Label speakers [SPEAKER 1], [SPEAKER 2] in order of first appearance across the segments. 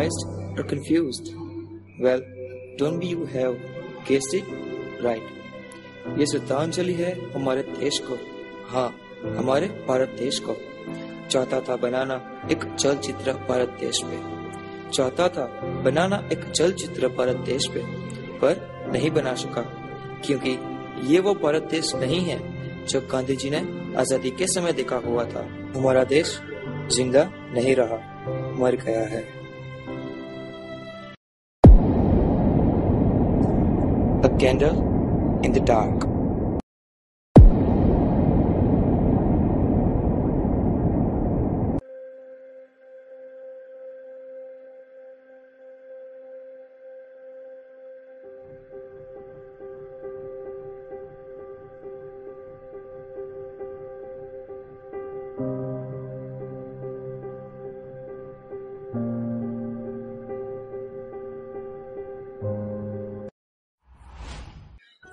[SPEAKER 1] surprised or confused? Well, don't be you have guessed it right. ये श्रद्धांजलि है हमारे देश को, हाँ हमारे भारत देश को। चाहता था बनाना एक चलचित्र भारत देश पे, चाहता था बनाना एक चलचित्र भारत देश पे, पर नहीं बना सका क्योंकि ये वो भारत देश नहीं है जो गांधी जी ने आजादी के समय देखा हुआ था। हमारा देश जिंदा नहीं रहा, मर गया है। A candle in the dark.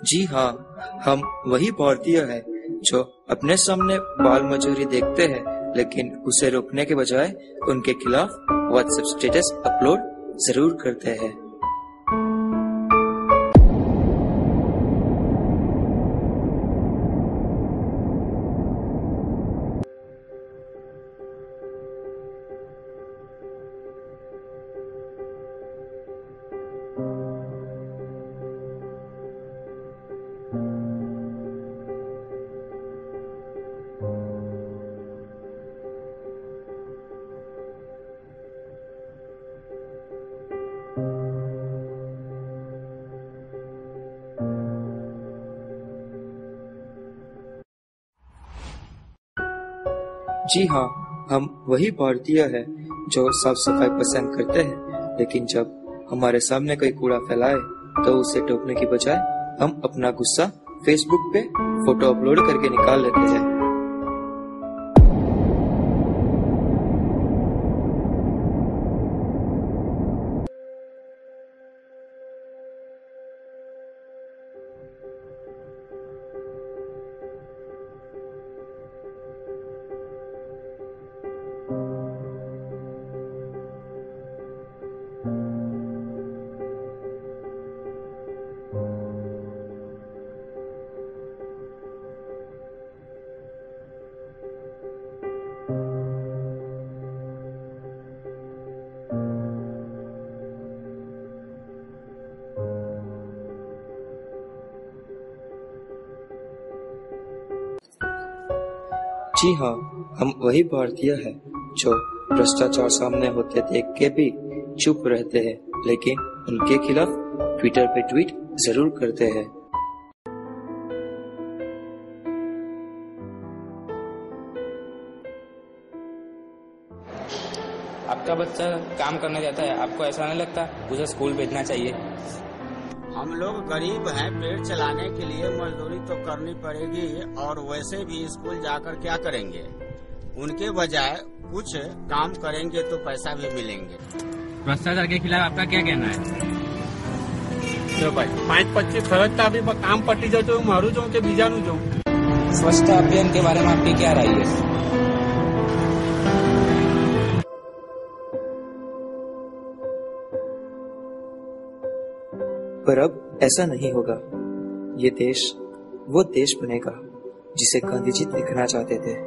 [SPEAKER 1] जी हाँ, हम वही भारतीय हैं जो अपने सामने बाल मजूरी देखते हैं, लेकिन उसे रोकने के बजाय उनके खिलाफ व्हाट्सएप स्टेटस अपलोड जरूर करते हैं। जी हाँ, हम वही भारतीय हैं जो साफ सफाई पसंद करते हैं, लेकिन जब हमारे सामने कोई कूड़ा फैलाए तो उसे टोकने की बजाय हम अपना गुस्सा फेसबुक पे फोटो अपलोड करके निकाल लेते हैं। जी हाँ, हम वही भारतीय हैं जो भ्रष्टाचार सामने होते देख के भी चुप रहते हैं, लेकिन उनके खिलाफ ट्विटर पे ट्वीट जरूर करते हैं।
[SPEAKER 2] आपका बच्चा काम करने जाता है, आपको ऐसा नहीं लगता उसे स्कूल भेजना चाहिए?
[SPEAKER 3] हम लोग गरीब हैं, पेट चलाने के लिए मजदूरी तो करनी पड़ेगी, और वैसे भी स्कूल जाकर क्या करेंगे? उनके बजाय कुछ काम करेंगे तो पैसा भी मिलेंगे।
[SPEAKER 2] भ्रष्टाचार के खिलाफ आपका क्या कहना है?
[SPEAKER 4] तो भाई 5-25 खर्चता भी काम पट्टी जो तो मारू जो के बीजानु जो।
[SPEAKER 2] स्वच्छता अभियान के बारे में आपकी क्या राय है?
[SPEAKER 1] पर अब ऐसा नहीं होगा। ये देश वो देश बनेगा जिसे गांधी जी देखना चाहते थे।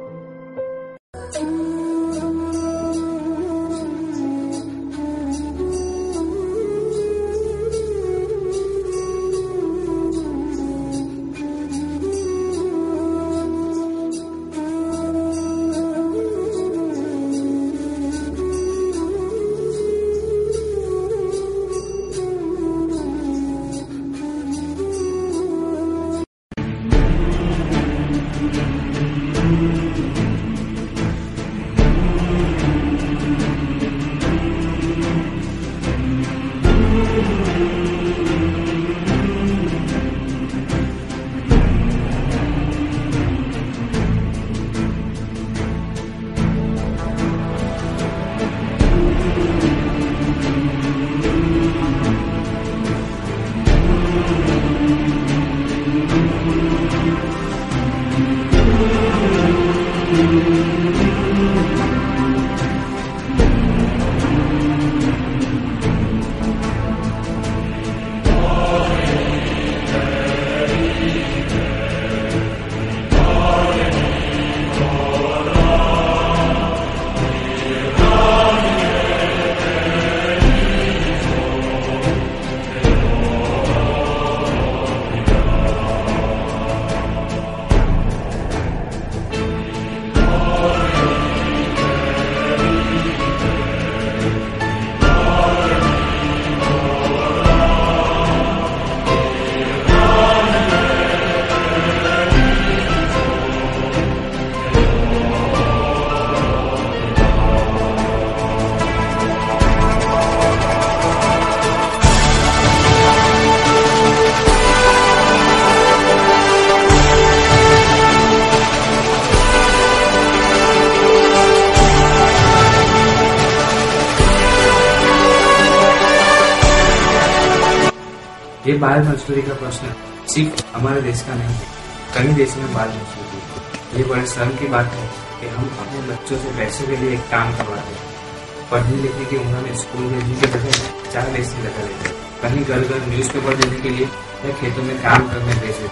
[SPEAKER 5] ये बाल मजदूरी का प्रश्न सिर्फ हमारे देश का नहीं है, कई देशों में बाल मजदूरी है। ये बड़े शर्म की बात है कि हम अपने बच्चों से पैसे के लिए एक काम करवाते हैं। पढ़ने लिखने की उम्र में स्कूल भेजने के बजाय 4 ऐसी लगा लेते हैं। कहीं घर घर न्यूज़पेपर देने के लिए या खेतों में काम करने भेजे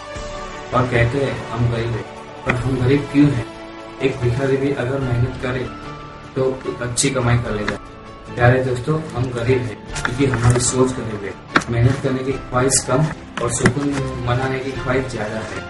[SPEAKER 5] और कहते हैं हम गरीब हैं। पर हम गरीब क्यों हैं? एक भिखारी भी अगर मेहनत करे तो अच्छी कमाई कर लेगा। प्यारे दोस्तों, हम गरीब हैं क्योंकि हमारी सोच गरीब है। मेहनत करने की ख्वाहिश कम और सुकून मनाने की ख्वाहिश ज्यादा है।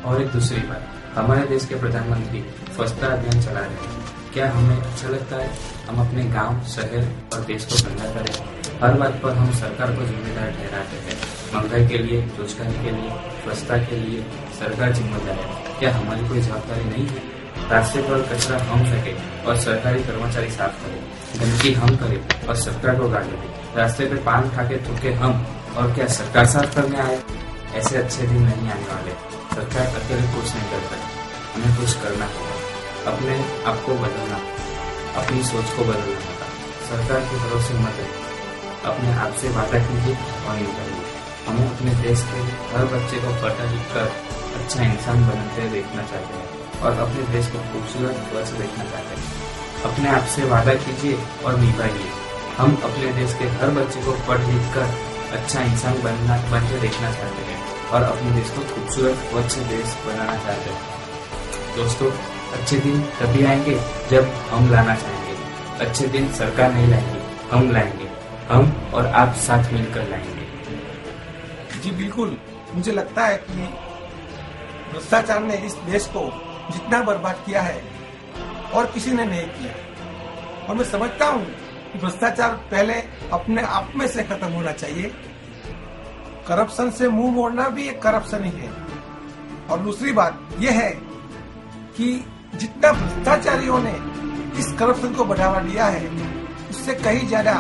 [SPEAKER 5] और एक दूसरी बात, हमारे देश के प्रधानमंत्री स्वच्छता अभियान चला रहे हैं। क्या हमें अच्छा लगता है हम अपने गांव, शहर और देश को गंदा करें? हर बात पर हम सरकार को जिम्मेदार ठहराते हैं। महंगाई के लिए, रोजगार के लिए, स्वच्छता के लिए सरकार जिम्मेदार है। क्या हमारी कोई जवाबदारी नहीं है? रास्ते पर कचरा हम फेंके और सरकारी कर्मचारी साफ करें, गंदगी हम करें और सरकार को गाली दें। रास्ते पे पान खा के थूके हम और क्या सरकार साफ करने आए? ऐसे अच्छे दिन नहीं आने वाले। सरकार अकेले कुछ नहीं कर सकती, हमें कुछ करना होगा। अपने आप को बदलना, अपनी सोच को बदलना होगा। सरकार के भरोसे मत रहिए, अपने आप से वादा कीजिए और निकालिए। हमें अपने देश के हर बच्चे को पढ़ लिख कर अच्छा इंसान बनते देखना चाहते हैं और अपने देश को खूबसूरत स्वच्छ देखना चाहते हैं। अपने आप से वादा कीजिए और निभाइए। हम अपने देश के हर बच्चे को पढ़ लिख कर अच्छा इंसान बनते देखना चाहते हैं और अपने देश को खूबसूरत स्वच्छ देश बनाना चाहते हैं। दोस्तों, अच्छे दिन तभी आएंगे जब हम लाना चाहेंगे। अच्छे दिन सरकार नहीं लाएंगे, हम लाएंगे। हम और आप साथ मिलकर लाएंगे।
[SPEAKER 6] जी बिल्कुल, मुझे लगता है कि भ्रष्टाचार ने इस देश को जितना बर्बाद किया है और किसी ने नहीं किया। और मैं समझता हूँ कि भ्रष्टाचार पहले अपने आप में से खत्म होना चाहिए। करप्शन से मुंह मोड़ना भी एक करप्शन ही है। और दूसरी बात यह है कि जितना भ्रष्टाचारियों ने इस करप्शन को बढ़ावा दिया है, उससे कहीं ज्यादा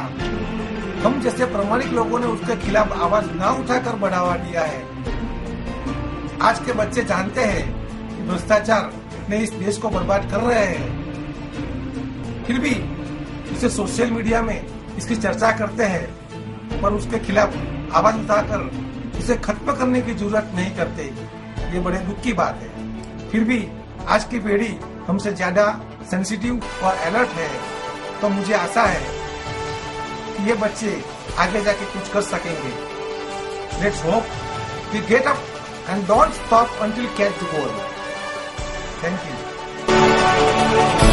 [SPEAKER 6] हम जैसे प्रामाणिक लोगों ने उसके खिलाफ आवाज ना उठाकर बढ़ावा दिया है। आज के बच्चे जानते हैं कि भ्रष्टाचार ने इस देश को बर्बाद कर रहे हैं, फिर भी इसे सोशल मीडिया में इसकी चर्चा करते हैं, पर उसके खिलाफ आवाज उठाकर उसे खत्म करने की जरूरत नहीं करते। ये बड़े दुख की बात है। फिर भी आज की पीढ़ी हमसे ज्यादा सेंसिटिव और अलर्ट है, तो मुझे आशा है कि ये बच्चे आगे जाके कुछ कर सकेंगे। Let's hope we get up and don't stop until catch the ball. Thank you.